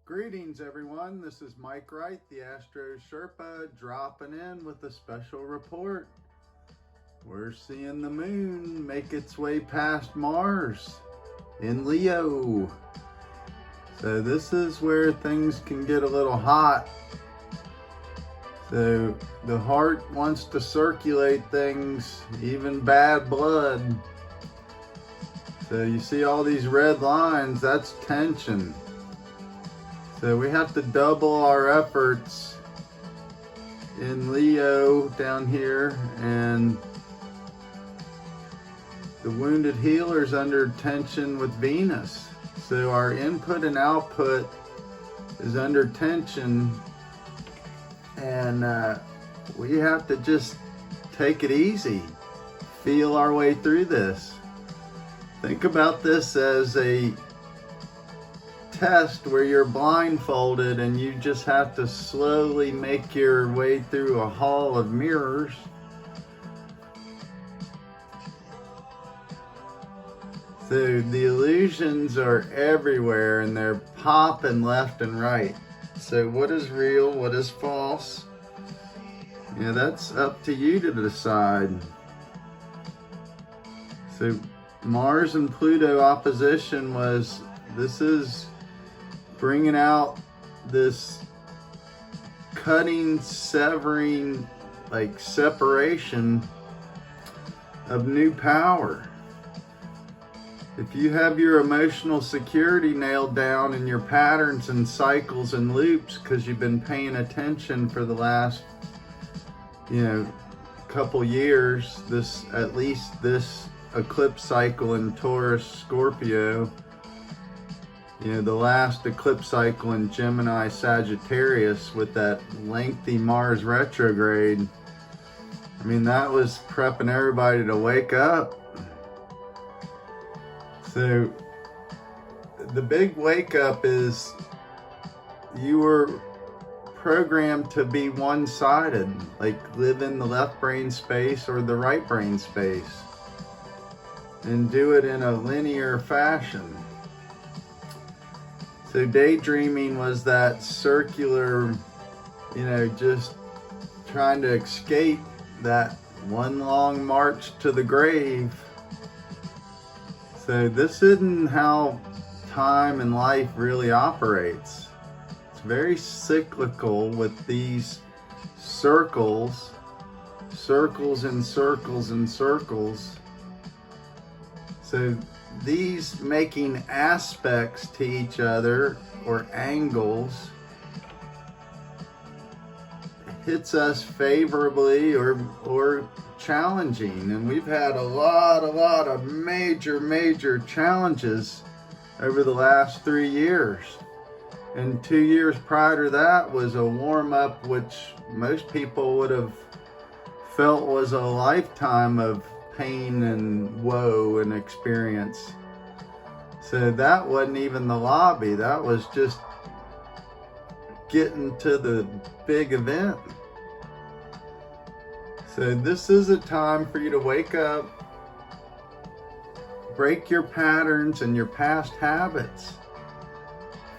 Greetings everyone, this is Mike Wright, the Astro Sherpa, dropping in with a special report. We're seeing the moon make its way past Mars in Leo. So this is where things can get a little hot. So the heart wants to circulate things, even bad blood. So you see all these red lines, that's tension. So we have to double our efforts in Leo down here, and the wounded healer's under tension with Venus. So our input and output is under tension, and we have to just take it easy, feel our way through this. Think about this as a test where you're blindfolded and you just have to slowly make your way through a hall of mirrors. So the illusions are everywhere and they're popping left and right. So what is real, what is false? Yeah, that's up to you to decide. So Mars and Pluto opposition this is bringing out this cutting, severing, like separation of new power. If you have your emotional security nailed down in your patterns and cycles and loops because you've been paying attention for the last, couple years, at least this eclipse cycle in Taurus, Scorpio, the last eclipse cycle in Gemini, Sagittarius with that lengthy Mars retrograde. I mean, that was prepping everybody to wake up. So the big wake up is you were programmed to be one-sided, like live in the left brain space or the right brain space and do it in a linear fashion. So daydreaming was that circular, just trying to escape that one long march to the grave. So this isn't how time and life really operates. It's very cyclical with these circles and circles and circles. So these making aspects to each other or angles hits us favorably or challenging, and we've had a lot of major challenges over the last 3 years, and 2 years prior to that was a warm-up which most people would have felt was a lifetime of pain and woe and experience. So that wasn't even the lobby, that was just getting to the big event. So this is a time for you to wake up, break your patterns and your past habits,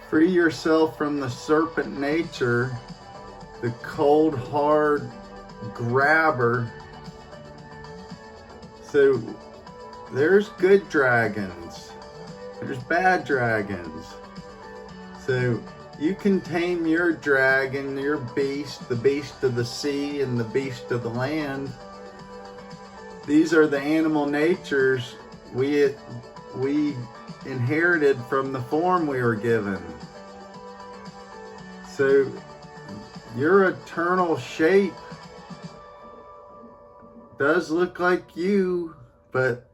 free yourself from the serpent nature, the cold hard grabber. So there's good dragons, there's bad dragons. So you can tame your dragon, your beast, the beast of the sea and the beast of the land. These are the animal natures we inherited from the form we were given. So your eternal shape does look like you, but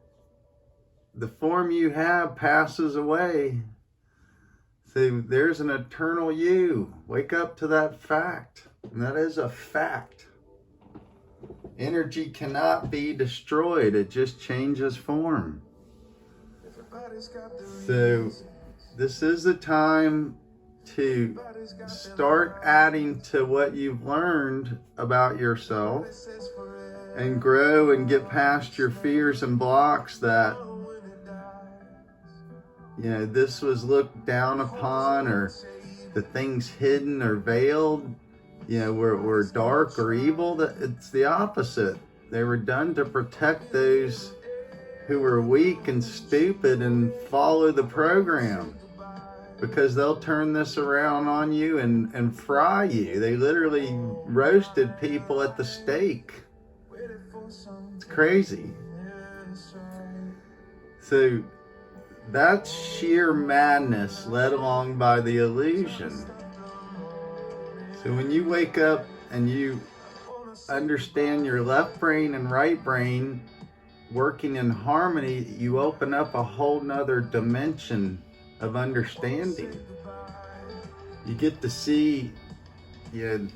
the form you have passes away. So there's an eternal you. Wake up to that fact. And that is a fact. Energy cannot be destroyed. It just changes form. So this is the time to start adding to what you've learned about yourself and grow and get past your fears and blocks that this was looked down upon, or the things hidden or veiled, you know, were dark or evil. It's the opposite. They were done to protect those who were weak and stupid and follow the program, because they'll turn this around on you and fry you. They literally roasted people at the stake. It's crazy. So that's sheer madness led along by the illusion. So when you wake up and you understand your left brain and right brain working in harmony, you open up a whole nother dimension of understanding. You get to see, you know,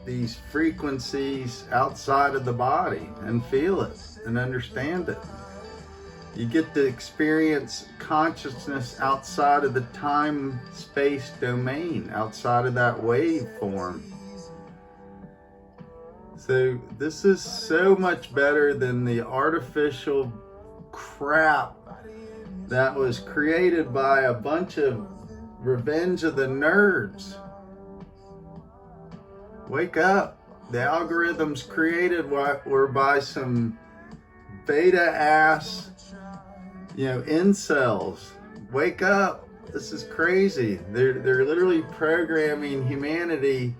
these frequencies outside of the body and feel it and understand it. You get to experience consciousness outside of the time-space domain, outside of that waveform. So this is so much better than the artificial crap that was created by a bunch of Revenge of the Nerds. Wake up. The algorithms created were by some beta-ass, you know, incels. Wake up. This is crazy. They're literally programming humanity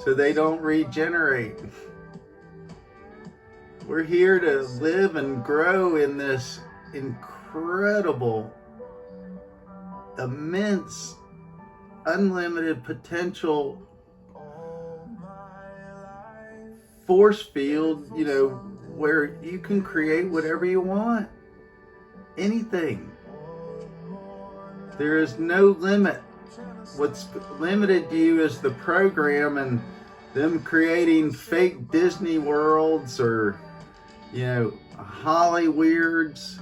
so they don't regenerate. We're here to live and grow in this incredible, immense, unlimited potential force field, you know, where you can create whatever you want. Anything. There is no limit. What's limited to you is the program and them creating fake Disney worlds or, you know, Hollyweirds.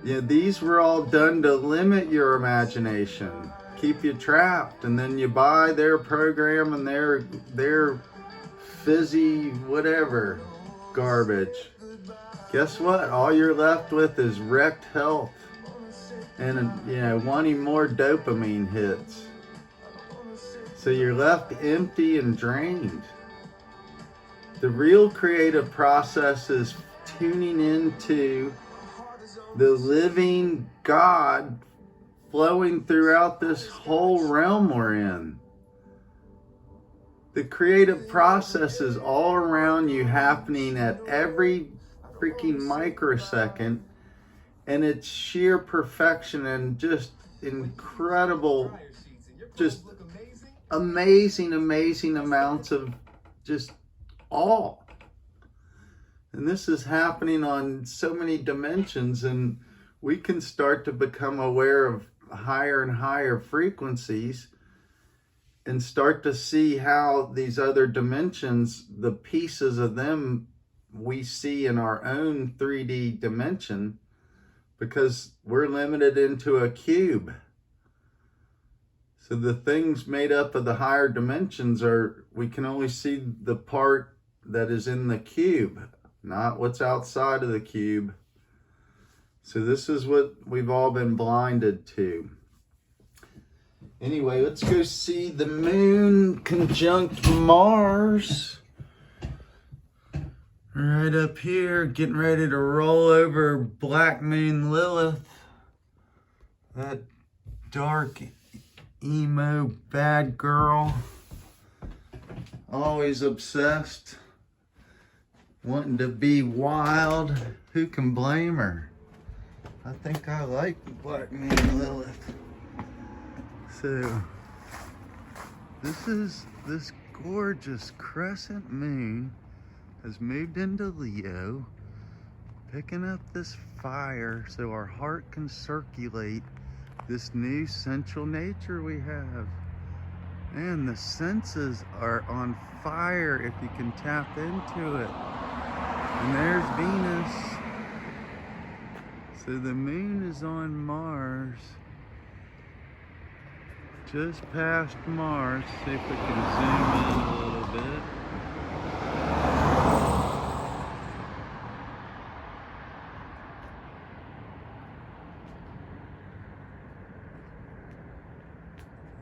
You know, these were all done to limit your imagination, keep you trapped, and then you buy their program and their fizzy whatever garbage. Guess what? All you're left with is wrecked health and, you know, wanting more dopamine hits. So you're left empty and drained. The real creative process is tuning into the living God flowing throughout this whole realm we're in. The creative process is all around you, happening at every freaking microsecond, and it's sheer perfection and just incredible, just amazing amounts of just awe. And this is happening on so many dimensions, and we can start to become aware of higher and higher frequencies and start to see how these other dimensions, the pieces of them we see in our own 3D dimension, because we're limited into a cube. So the things made up of the higher dimensions are, we can only see the part that is in the cube, not what's outside of the cube. So this is what we've all been blinded to. Anyway, let's go see the moon conjunct Mars. Right up here, getting ready to roll over Black Moon Lilith. That dark, emo, bad girl. Always obsessed. Wanting to be wild. Who can blame her? I think I like Black Moon Lilith. So, this gorgeous crescent moon has moved into Leo, picking up this fire so our heart can circulate this new sensual nature we have. And the senses are on fire if you can tap into it. And there's Venus. So the moon is on Mars, just past Mars. See if we can zoom in a little bit.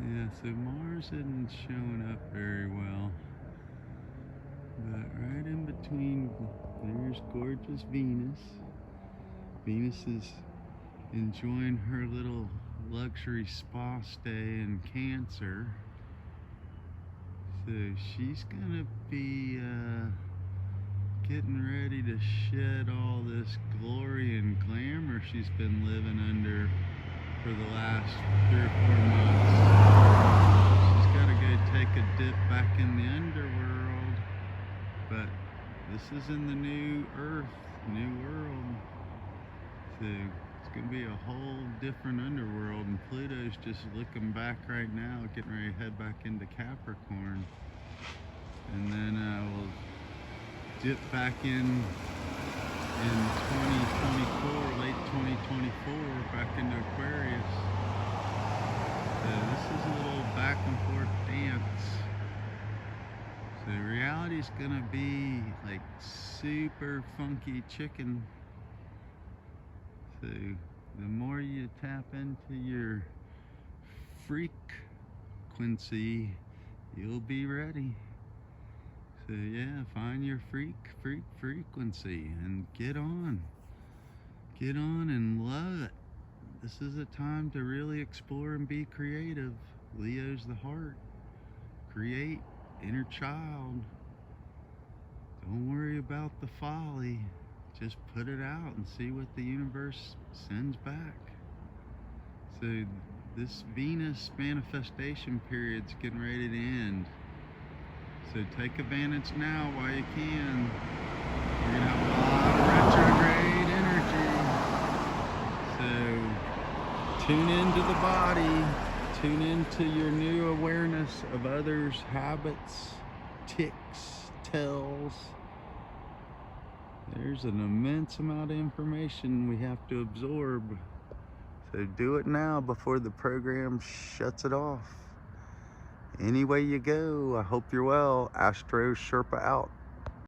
Yeah, so Mars isn't showing up very well. But right in between, there's gorgeous Venus. Venus is enjoying her little luxury spa stay in Cancer. So she's gonna be getting ready to shed all this glory and glamour she's been living under for the last 3 or 4 months. She's got to go take a dip back in the underworld, but this is in the new earth, new world. So it's going to be a whole different underworld, and Pluto's just looking back right now, getting ready to head back into Capricorn. And then we'll dip back in 2024, late 2024, back into Aquarius. So this is a little back and forth dance. So reality's gonna be like super funky chicken. So the more you tap into your freakqwency, you'll be ready. So yeah, find your freakqwency and get on and love it. This is a time to really explore and be creative. Leo's the heart. Create, inner child. Don't worry about the folly. Just put it out and see what the universe sends back. So this Venus manifestation period's getting ready to end. So take advantage now while you can. You're gonna have a lot of retrograde energy. So tune into the body, tune into your new awareness of others' habits, ticks, tells. There's an immense amount of information we have to absorb. So do it now before the program shuts it off. Any way you go, I hope you're well. Astro Sherpa out.